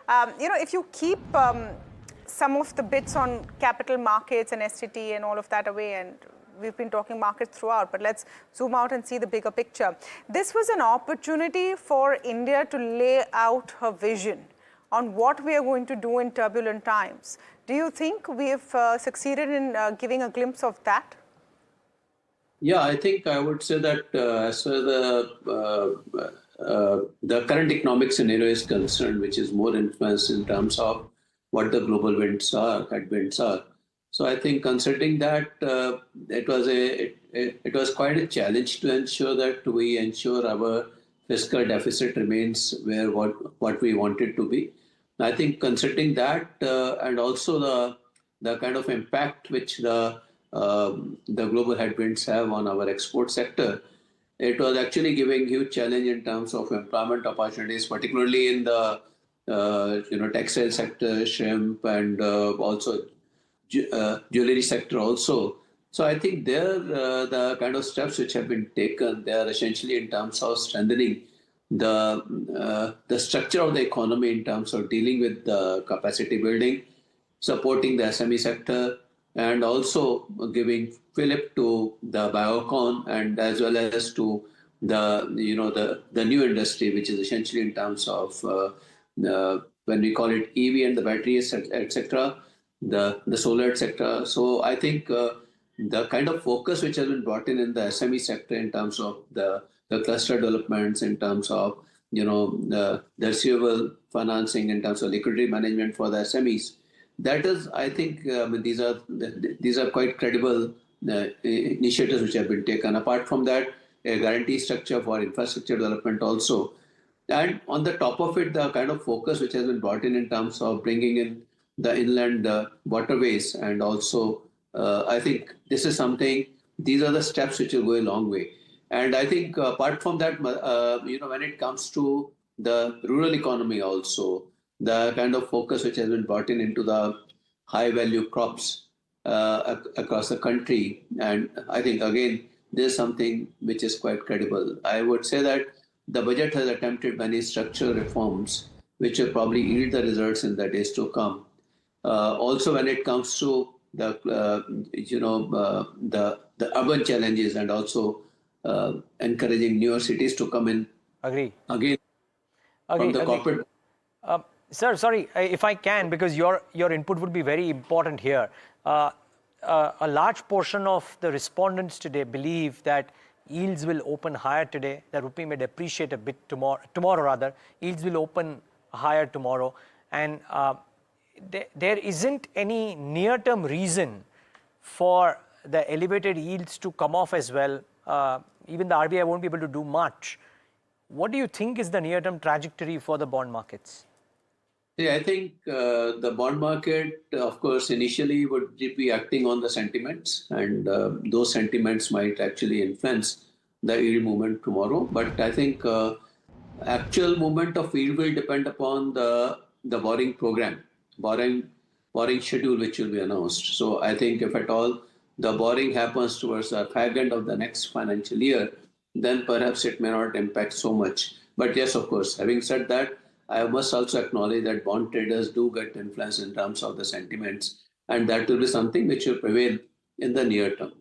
If you keep some of the bits on capital markets and STT and all of that away, and we've been talking markets throughout, but let's zoom out and see the bigger picture. This was an opportunity for India to lay out her vision on what we are going to do in turbulent times. Do you think we've succeeded in giving a glimpse of that? Yeah, I think I would say that as far as the current economic scenario is concerned, which is more influenced in terms of what the global headwinds are. So I think considering that it was quite a challenge to ensure that we ensure our fiscal deficit remains where what we want it to be. I think considering that and also the kind of impact which the global headwinds have on our export sector, it was actually giving huge challenge in terms of employment opportunities, particularly in the textile sector, shrimp, and also jewelry sector also. So I think there the kind of steps which have been taken, they are essentially in terms of strengthening the structure of the economy in terms of dealing with the capacity building, supporting the SME sector, and also giving fillip to the biocon and as well as to the new industry, which is essentially in terms of when we call it EV and the batteries, etc., the solar, etc. So I think the kind of focus which has been brought in the SME sector in terms of the cluster developments, in terms of the receivable financing, in terms of liquidity management for the SMEs, that is, I think, these are quite credible initiatives which have been taken. Apart from that, a guarantee structure for infrastructure development also. And on the top of it, the kind of focus which has been brought in terms of bringing in the inland waterways. And also, I think this is something, these are the steps which will go a long way. And I think apart from that, when it comes to the rural economy also, the kind of focus which has been brought into the high value crops across the country. And I think, again, there's something which is quite credible. I would say that the budget has attempted many structural reforms, which will probably yield the results in the days to come. Also, when it comes to the urban challenges and also encouraging newer cities to come in. Agree. Again, from the corporate. Sir, sorry, if I can, because your input would be very important here. A large portion of the respondents today believe that yields will open higher today. The rupee may depreciate a bit tomorrow rather. Yields will open higher tomorrow. And there isn't any near-term reason for the elevated yields to come off as well. Even the RBI won't be able to do much. What do you think is the near-term trajectory for the bond markets? Yeah, I think the bond market, of course, initially would be acting on the sentiments, and those sentiments might actually influence the yield movement tomorrow. But I think actual movement of yield will depend upon the borrowing program, borrowing schedule which will be announced. So I think if at all the borrowing happens towards the fag end of the next financial year, then perhaps it may not impact so much. But yes, of course, having said that, I must also acknowledge that bond traders do get influence in terms of the sentiments, and that will be something which will prevail in the near term.